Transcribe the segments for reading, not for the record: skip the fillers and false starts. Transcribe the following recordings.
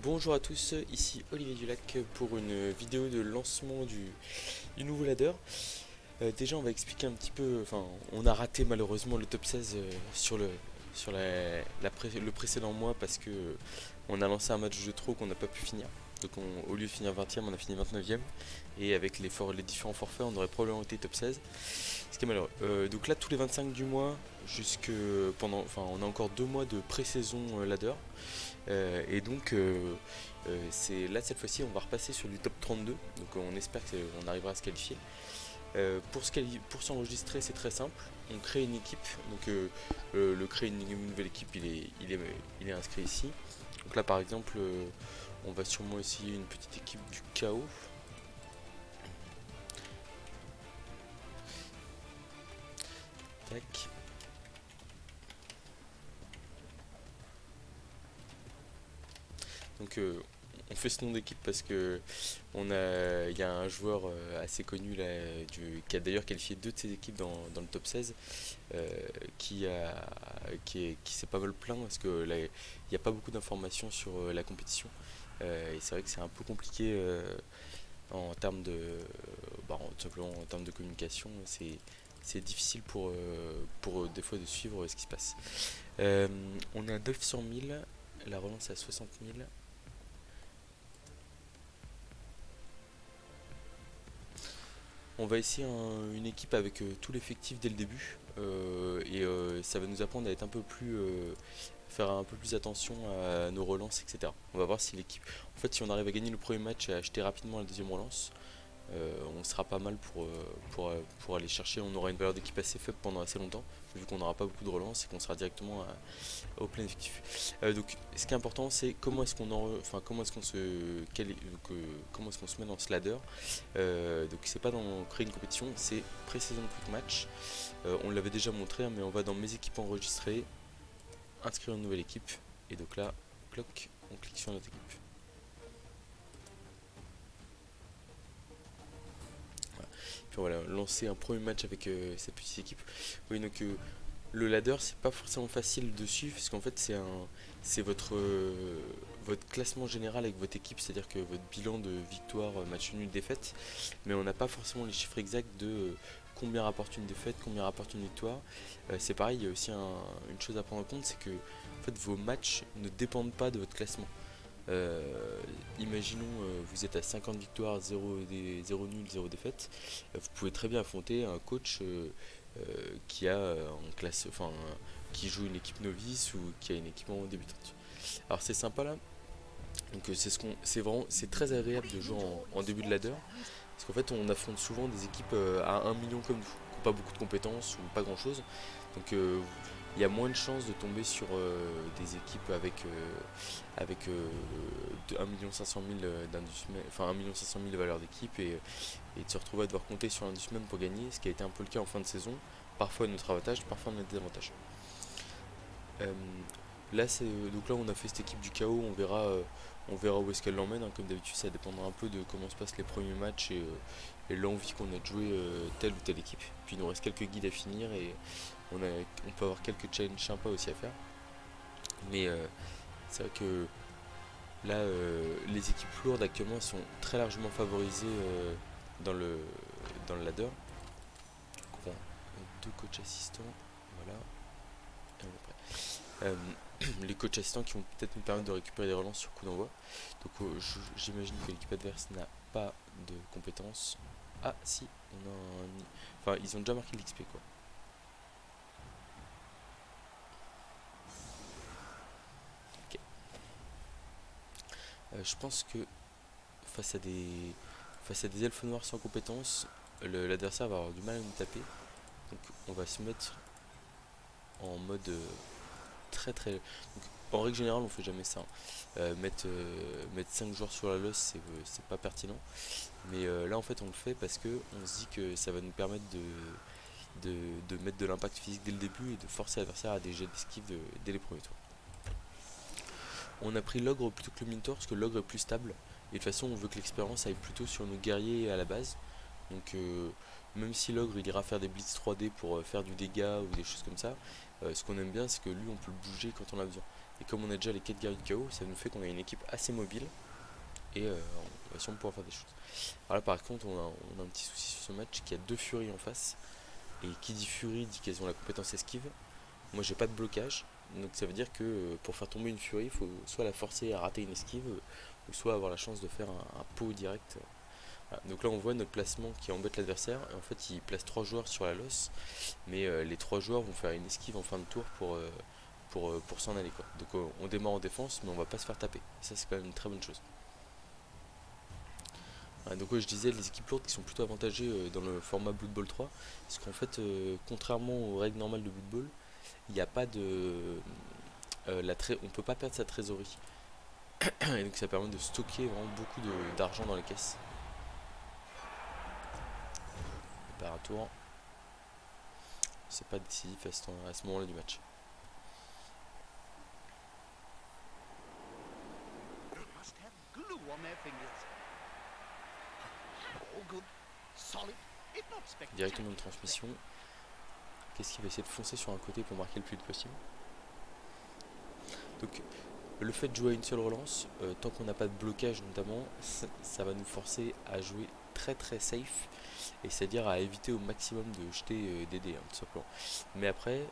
Bonjour à tous, ici Olivier Dulac pour une vidéo de lancement du nouveau ladder. Déjà on va expliquer un petit peu, enfin on a raté malheureusement le top 16 le précédent mois parce que on a lancé un match de trop qu'on n'a pas pu finir. Donc au lieu de finir 20e on a fini 29e et avec les différents forfaits on aurait probablement été top 16. Ce qui est malheureux. Donc là tous les 25 du mois enfin on a encore 2 mois de pré-saison ladder. Et donc, c'est là cette fois-ci, on va repasser sur du top 32. Donc, on espère qu'on arrivera à se qualifier. Pour s'enregistrer, c'est très simple. On crée une équipe. Donc, créer une nouvelle équipe, il est inscrit ici. Donc là, par exemple, on va sûrement essayer une petite équipe du chaos. Tac. Donc on fait ce nom d'équipe parce que il y a un joueur assez connu là, qui a d'ailleurs qualifié deux de ses équipes dans le top 16 euh, qui s'est pas mal plaint parce que là, il n'y a pas beaucoup d'informations sur la compétition. Et c'est vrai que c'est un peu compliqué en termes tout simplement en termes de communication. C'est difficile pour des fois de suivre ce qui se passe. On est à 900 000, la relance est à 60 000. On va essayer une équipe avec tout l'effectif dès le début ça va nous apprendre à être un peu plus faire un peu plus attention à nos relances, etc. On va voir si l'équipe, en fait, si on arrive à gagner le premier match et à acheter rapidement la deuxième relance, on sera pas mal pour aller chercher. On aura une valeur d'équipe assez faible pendant assez longtemps, vu qu'on n'aura pas beaucoup de relance et qu'on sera directement au plein effectif. Donc, ce qui est important, c'est comment est-ce qu'on enfin, comment est-ce qu'on se met dans ce ladder. Donc, c'est pas dans créer une compétition, c'est pré-saison quick match. On l'avait déjà montré, hein, mais on va dans mes équipes enregistrées, inscrire une nouvelle équipe, et donc là, cloc, on clique sur notre équipe. Puis voilà, lancer un premier match avec cette petite équipe. Oui, donc le ladder, c'est pas forcément facile de suivre parce qu'en fait, c'est votre classement général avec votre équipe, c'est-à-dire que votre bilan de victoire, match nul, défaite, mais on n'a pas forcément les chiffres exacts de combien rapporte une défaite, combien rapporte une victoire. C'est pareil, il y a aussi une chose à prendre en compte, c'est que en fait, vos matchs ne dépendent pas de votre classement. Imaginons vous êtes à 50 victoires, 0 nul, 0 défaite. Vous pouvez très bien affronter un coach qui a en classe, enfin, qui joue une équipe novice ou qui a une équipe en débutante. Alors c'est sympa là. Donc c'est très agréable de jouer en début de ladder parce qu'en fait on affronte souvent des équipes à 1 million comme nous, qui n'ont pas beaucoup de compétences ou pas grand chose. Donc il y a moins de chances de tomber sur des équipes avec 1 500 000 d'indus, enfin 1 500 000 de valeur d'équipe et de se retrouver à devoir compter sur l'indus même pour gagner, ce qui a été un peu le cas en fin de saison, parfois à notre avantage, parfois à notre désavantage. Euh, donc là on a fait cette équipe du chaos, on verra où est-ce qu'elle l'emmène, hein. Comme d'habitude ça dépendra un peu de comment se passent les premiers matchs et l'envie qu'on a de jouer telle ou telle équipe. Puis il nous reste quelques guides à finir et on peut avoir quelques challenges sympas aussi à faire. Mais c'est vrai que là les équipes lourdes actuellement sont très largement favorisées dans le, dans le ladder. Donc on va deux coachs assistants, voilà, et on est prêt. Les coachs assistants qui vont peut-être nous permettre de récupérer des relances sur coup d'envoi. Donc j'imagine que l'équipe adverse n'a pas de compétences. Ah si, on a un... Enfin, ils ont déjà marqué l'XP quoi. Ok. Je pense que face à des elfes noirs sans compétences, l'adversaire va avoir du mal à nous taper. Donc on va se mettre en mode très très... Donc, en règle générale on fait jamais ça, hein. Mettre 5 joueurs sur la losse c'est pas pertinent. Mais là en fait on le fait parce que on se dit que ça va nous permettre de mettre de l'impact physique dès le début et de forcer l'adversaire à des jets d'esquive dès les premiers tours. On a pris l'ogre plutôt que le minotaur parce que l'ogre est plus stable. Et de toute façon on veut que l'expérience aille plutôt sur nos guerriers à la base. Donc même si l'ogre il ira faire des blitz 3D pour faire du dégât ou des choses comme ça, ce qu'on aime bien c'est que lui on peut le bouger quand on a besoin. Et comme on a déjà les 4 guerriers du chaos, ça nous fait qu'on a une équipe assez mobile et on va sûrement pouvoir faire des choses. Alors là par contre on a un petit souci sur ce match, qu'il y a 2 Furies en face, et qui dit Fury dit qu'elles ont la compétence esquive. Moi j'ai pas de blocage, donc ça veut dire que pour faire tomber une Fury, il faut soit la forcer à rater une esquive, ou soit avoir la chance de faire un pot direct. Voilà. Donc là on voit notre placement qui embête l'adversaire, et en fait il place 3 joueurs sur la losse, mais les 3 joueurs vont faire une esquive en fin de tour pour s'en aller quoi. Donc on démarre en défense, mais on va pas se faire taper, ça c'est quand même une très bonne chose. Donc je disais les équipes lourdes qui sont plutôt avantagées dans le format Blood Bowl 3, parce qu'en fait contrairement aux règles normales de Blood Bowl, il n'y a pas de on peut pas perdre sa trésorerie. Et donc ça permet de stocker vraiment beaucoup d'argent dans les caisses. Par un tour, c'est pas décisif à ce moment-là du match. Directement une transmission. Qu'est-ce qu'il va essayer de foncer sur un côté pour marquer le plus vite possible. Donc le fait de jouer à une seule relance, tant qu'on n'a pas de blocage notamment, ça va nous forcer à jouer très safe, et c'est-à-dire à éviter au maximum de jeter des dés, tout simplement. Mais après,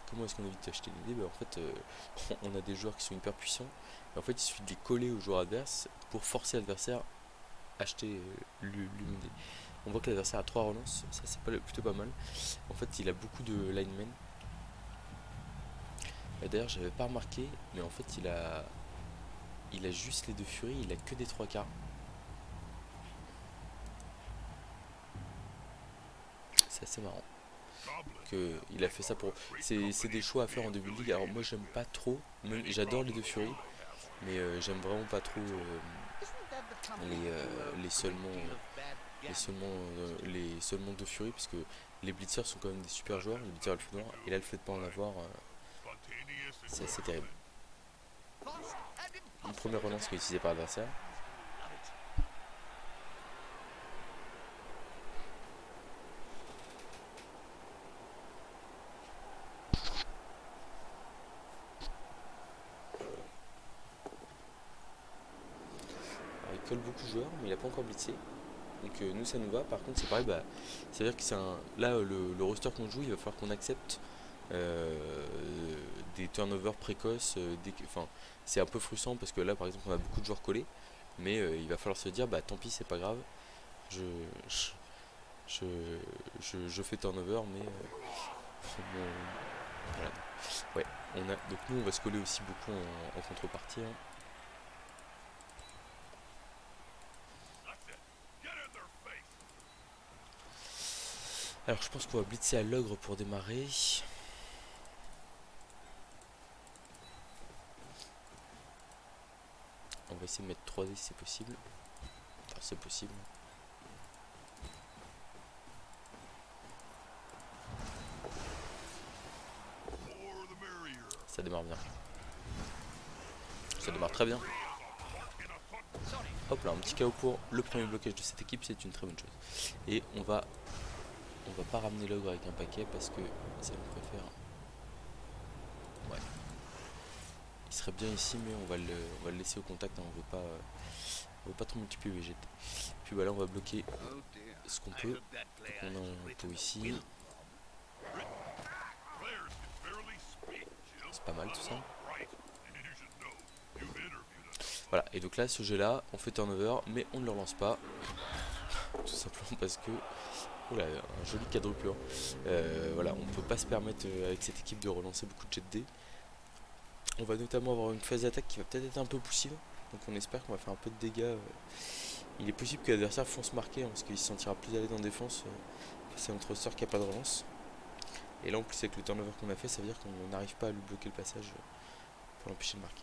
comment est-ce qu'on évite d'acheter des dés? En fait, on a des joueurs qui sont hyper puissants, et en fait il suffit de les coller aux joueurs adverses pour forcer l'adversaire à acheter lui-même des. On voit que l'adversaire a 3 relances, ça c'est plutôt pas mal. En fait il a beaucoup de linemen. D'ailleurs j'avais pas remarqué, mais en fait il a juste les 2 furies, il a que des 3 quarts. C'est assez marrant que il a fait ça pour. C'est des choix à faire en début de ligue. Alors moi j'aime pas trop, j'adore les 2 furies, mais j'aime vraiment pas trop les seulement les seulement 2 furies, parce que les blitzers sont quand même des super joueurs, les blitzers Alpha Noir, et là le fait de pas en avoir, c'est assez terrible. Une première relance qui est utilisée par l'adversaire. Alors, il colle beaucoup de joueurs, mais il a pas encore blitzé. Donc nous ça nous va. Par contre c'est pareil, ça veut dire que là le roster qu'on joue, il va falloir qu'on accepte des turnovers précoces. Enfin c'est un peu frustrant parce que là par exemple on a beaucoup de joueurs collés, mais il va falloir se dire bah tant pis, c'est pas grave, je, je, je fais turnover, mais voilà. Ouais, donc nous on va se coller aussi beaucoup en contrepartie, hein. Alors je pense qu'on va blitzer à l'ogre pour démarrer. On va essayer de mettre 3D si c'est possible. Enfin c'est possible. Ça démarre bien. Ça démarre très bien. Hop là, un petit KO pour le premier blocage de cette équipe, c'est une très bonne chose. Et on va pas ramener l'ogre avec un paquet parce que ça nous préfère. Ouais. Il serait bien ici, mais on va le laisser au contact, hein. On veut pas trop multiplier les VGT. Puis voilà, on va bloquer ce qu'on peut. Donc on a un pot ici. C'est pas mal tout ça. Voilà, et donc là, ce jeu là, on fait turnover, mais on ne le relance pas. Tout simplement parce que. Oula, un joli quadruple. Voilà, on ne peut pas se permettre avec cette équipe de relancer beaucoup de jet de dés. On va notamment avoir une phase d'attaque qui va peut-être être un peu poussive. Donc on espère qu'on va faire un peu de dégâts. Il est possible que l'adversaire fonce marquer, hein, parce qu'il se sentira plus à l'aise en défense face à notre roster qui n'a pas de relance. Et là en plus avec le turnover qu'on a fait, ça veut dire qu'on n'arrive pas à lui bloquer le passage pour l'empêcher de marquer.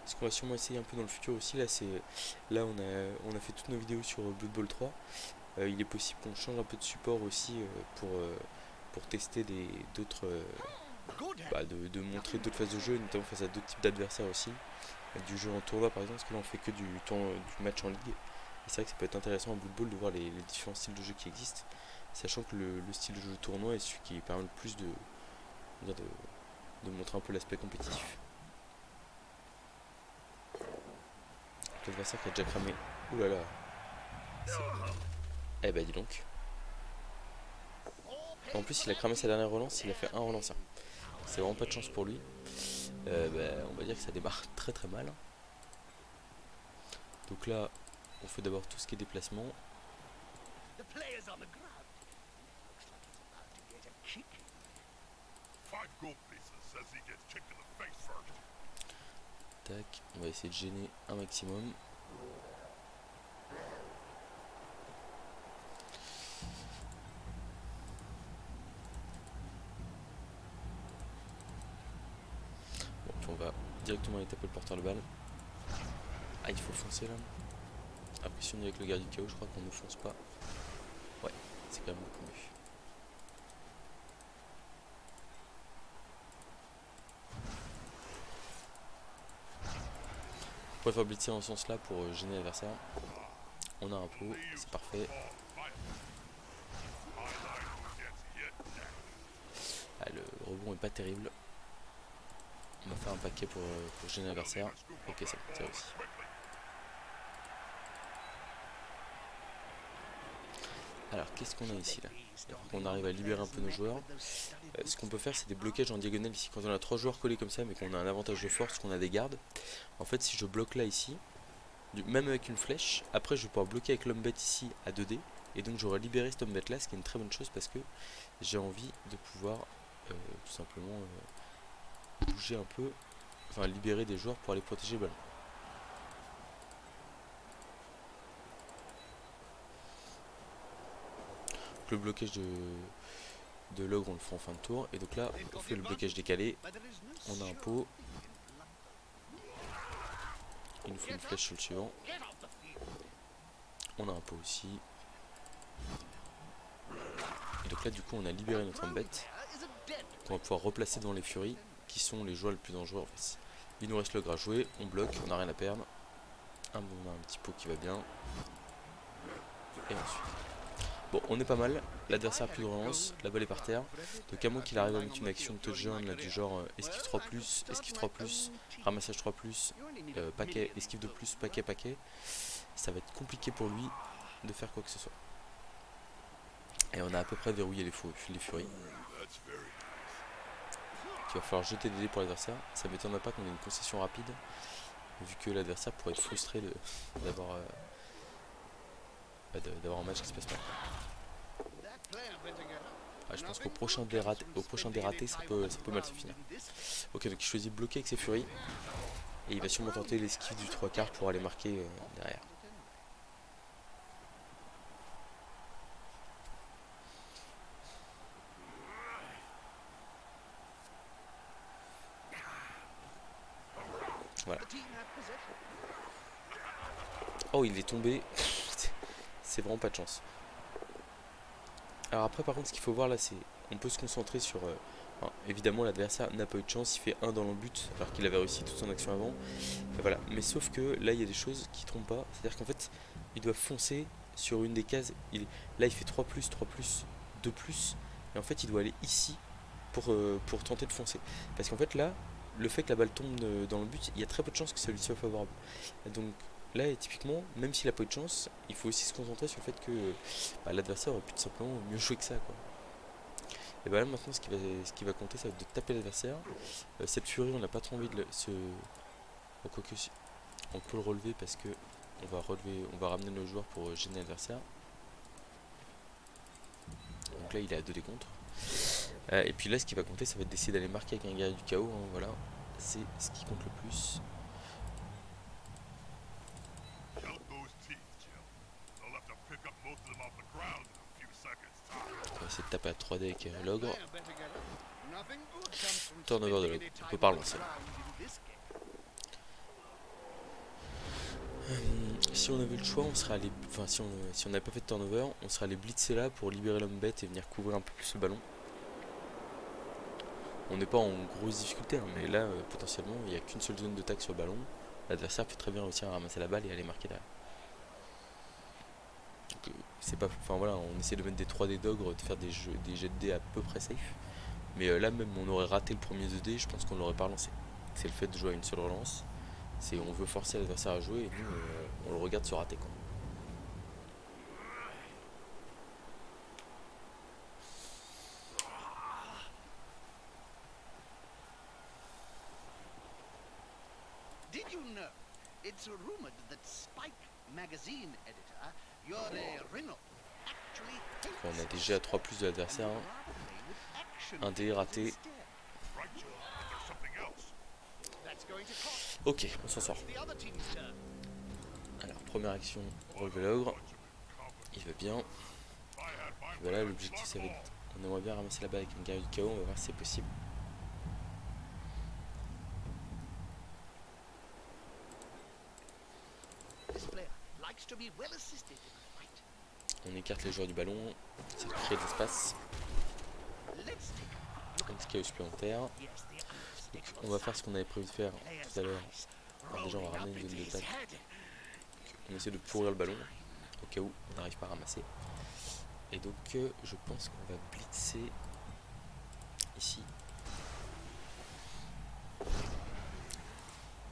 Ce qu'on va sûrement essayer un peu dans le futur aussi, là on a fait toutes nos vidéos sur Blood Bowl 3. Il est possible qu'on change un peu de support aussi pour tester d'autres de montrer d'autres phases de jeu, notamment face à d'autres types d'adversaires aussi. Du jeu en tournoi par exemple, parce que là on fait que du match en ligue. Et c'est vrai que ça peut être intéressant en Blood Bowl de voir les différents styles de jeu qui existent, sachant que le style de jeu tournoi est celui qui permet le plus de montrer un peu l'aspect compétitif. L'adversaire qui a déjà cramé. Ouh là là. Eh bah dis donc. En plus il a cramé sa dernière relance, il a fait un relanceur. C'est vraiment pas de chance pour lui. On va dire que ça démarre très très mal. Donc là, on fait d'abord tout ce qui est déplacement. Tac, on va essayer de gêner un maximum. Bon, puis on va directement aller taper le porteur de balle. Ah, il faut foncer là. Après, si on est avec le gardien du chaos, je crois qu'on ne fonce pas. Ouais, c'est quand même beaucoup mieux. On pourrait faire blitzer en ce sens là pour gêner l'adversaire. On a un pot, c'est parfait. Ah, le rebond est pas terrible. On va faire un paquet pour gêner l'adversaire. Ok, c'est réussi. Alors, qu'est-ce qu'on a ici là? On arrive à libérer un peu nos joueurs. Ce qu'on peut faire, c'est des blocages en diagonale ici. Quand on a 3 joueurs collés comme ça, mais qu'on a un avantage de force, qu'on a des gardes. En fait, si je bloque là ici, même avec une flèche, après je vais pouvoir bloquer avec l'homme bête ici à 2D. Et donc j'aurai libéré cet homme bête là, ce qui est une très bonne chose parce que j'ai envie de pouvoir tout simplement bouger un peu, enfin libérer des joueurs pour aller protéger le ballon. Donc le blocage de l'ogre on le fait en fin de tour. Et donc là on fait le blocage décalé. On a un pot. Il nous faut une flèche sur le suivant. On a un pot aussi. Et donc là du coup on a libéré notre homme bête qu'on va pouvoir replacer devant les furies qui sont les joueurs les plus dangereux en fait. Il nous reste l'ogre à jouer, on bloque, on n'a rien à perdre. On a un petit pot qui va bien. Et ensuite. Bon, on est pas mal, l'adversaire a plus de relance, la balle est par terre. Donc à moins qu'il arrive à mettre une action de touchdown là du genre esquive 3+, esquive 3+, ramassage 3+, paquet, esquive 2+, paquet, ça va être compliqué pour lui de faire quoi que ce soit. Et on a à peu près verrouillé les furies. Il va falloir jeter des dés pour l'adversaire. Ça ne m'étonnerait pas qu'on ait une concession rapide, vu que l'adversaire pourrait être frustré d'avoir un match qui se passe pas. Ah, je pense qu'au prochain dératé, ça peut mal se finir. Ok, donc il choisit de bloquer avec ses furies. Et il va sûrement tenter l'esquive du 3/4 pour aller marquer derrière. Voilà. Oh, il est tombé. C'est vraiment pas de chance. Alors après, par contre, ce qu'il faut voir là, c'est on peut se concentrer sur... évidemment, l'adversaire n'a pas eu de chance, il fait 1 dans le but, alors qu'il avait réussi toute son action avant. Et voilà. Mais sauf que là, il y a des choses qui trompent pas. C'est-à-dire qu'en fait, il doit foncer sur une des cases. Là, il fait 3+, 3+, 2+. Et en fait, il doit aller ici pour tenter de foncer. Parce qu'en fait, là, le fait que la balle tombe dans le but, il y a très peu de chances que ça lui soit favorable. Donc là, typiquement, même s'il a pas eu de chance, il faut aussi se concentrer sur le fait que l'adversaire aurait pu tout simplement mieux jouer que ça, quoi. Et bah là maintenant ce qui va compter, ça va être de taper l'adversaire. Cette furie, on n'a pas trop envie de se... Bon, quoique on peut le relever parce que on va ramener nos joueurs pour gêner l'adversaire. Donc là il est à 2 décomptes. Et puis là ce qui va compter, ça va être d'essayer d'aller marquer avec un guerrier du chaos, hein, voilà. C'est ce qui compte le plus. On va essayer de taper à 3D avec l'ogre. Turnover de l'ogre, on peut pas relancer. Si on avait le choix, on serait allé, enfin si on n'avait pas fait de turnover, on serait allé blitzer là pour libérer l'homme bête et venir couvrir un peu plus le ballon. On n'est pas en grosse difficulté, hein, mais là, potentiellement, il n'y a qu'une seule zone de tac sur le ballon. L'adversaire peut très bien réussir à ramasser la balle et aller marquer derrière. Donc, c'est pas, enfin voilà, on essaie de mettre des 3D d'ogre, de faire des jets de dés à peu près safe. Mais là même, on aurait raté le premier 2D, je pense qu'on l'aurait pas relancé. C'est le fait de jouer à une seule relance. C'est on veut forcer l'adversaire à jouer et nous, on le regarde se rater, quoi. Did you know? It's rumored that Spike magazine editor, Yore Reno, actually On a déjà à 3 plus de l'adversaire. Un dé raté. Ok, on s'en sort. Alors, première action, relever l'ogre. Il va bien. Et voilà, l'objectif, ça va être. On aimerait bien ramasser la balle avec une guerrier du chaos, on va voir si c'est possible. On écarte les joueurs du ballon, ça crée de l'espace. Un petit chaos supplémentaire. Donc, on va faire ce qu'on avait prévu de faire tout à l'heure. Alors déjà, on va ramener une zone de tac. On essaie de pourrir le ballon au cas où on n'arrive pas à ramasser. Et donc, je pense qu'on va blitzer ici.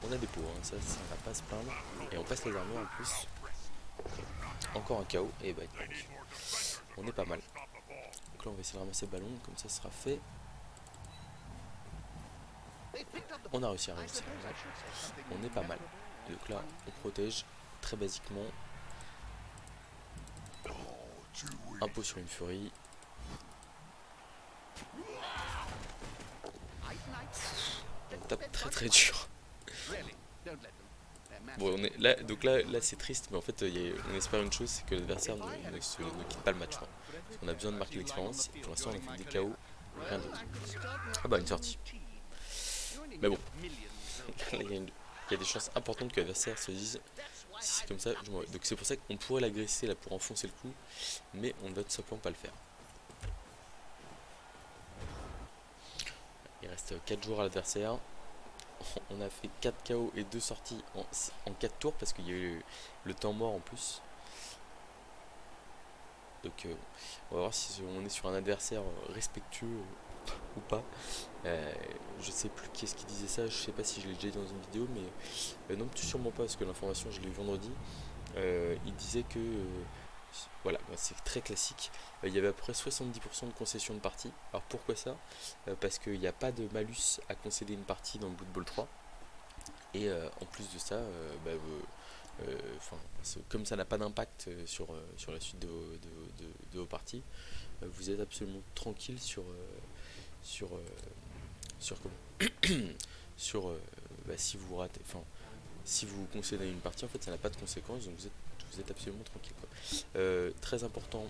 On a des pots, hein, ça va pas se plaindre. Et on passe les armures en plus. Encore un KO, et bah on est pas mal. Donc là on va essayer de ramasser le ballon, comme ça sera fait. On a réussi à ramasser le ballon. On est pas mal. Et donc là on protège très basiquement. Un pot sur une furie. On tape très très dur. Bon, on est là, donc là c'est triste, mais en fait on espère une chose, c'est que l'adversaire ne quitte pas le match. Parce qu'on a besoin de marquer l'expérience, et pour l'instant on a fait des KO, rien d'autre. Ah bah une sortie. Mais bon, il y a des chances importantes que l'adversaire se dise, si c'est comme ça, je m'en vais. Donc c'est pour ça qu'on pourrait l'agresser là pour enfoncer le coup, mais on ne va tout simplement pas le faire. Il reste 4 jours à l'adversaire. On a fait 4 KO et 2 sorties en 4 tours parce qu'il y a eu le temps mort en plus. Donc on va voir si on est sur un adversaire respectueux ou pas. Je sais plus qui est-ce qui disait ça, je sais pas si je l'ai déjà dit dans une vidéo, mais non, sûrement pas parce que l'information je l'ai eu vendredi. Il disait que voilà, c'est très classique. Il y avait à peu près 70% de concession de partie. Alors pourquoi ça? Parce qu'il n'y a pas de malus à concéder une partie dans Blood Bowl 3. Et en plus de ça, comme ça n'a pas d'impact sur la suite de vos parties, vous êtes absolument tranquille sur comment si vous ratez, si vous concédez une partie, en fait ça n'a pas de conséquences, donc vous êtes absolument tranquille, quoi. Très important,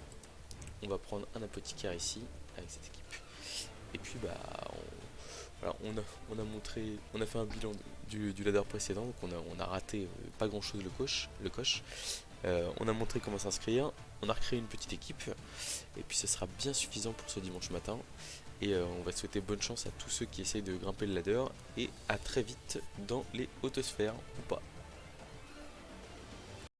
on va prendre un apothicaire ici avec cette équipe, et puis on a fait un bilan du ladder précédent, donc on a raté pas grand chose le coche. On a montré comment s'inscrire, on a recréé une petite équipe, et puis ce sera bien suffisant pour ce dimanche matin. Et on va souhaiter bonne chance à tous ceux qui essayent de grimper le ladder, et à très vite dans les hautes sphères ou pas.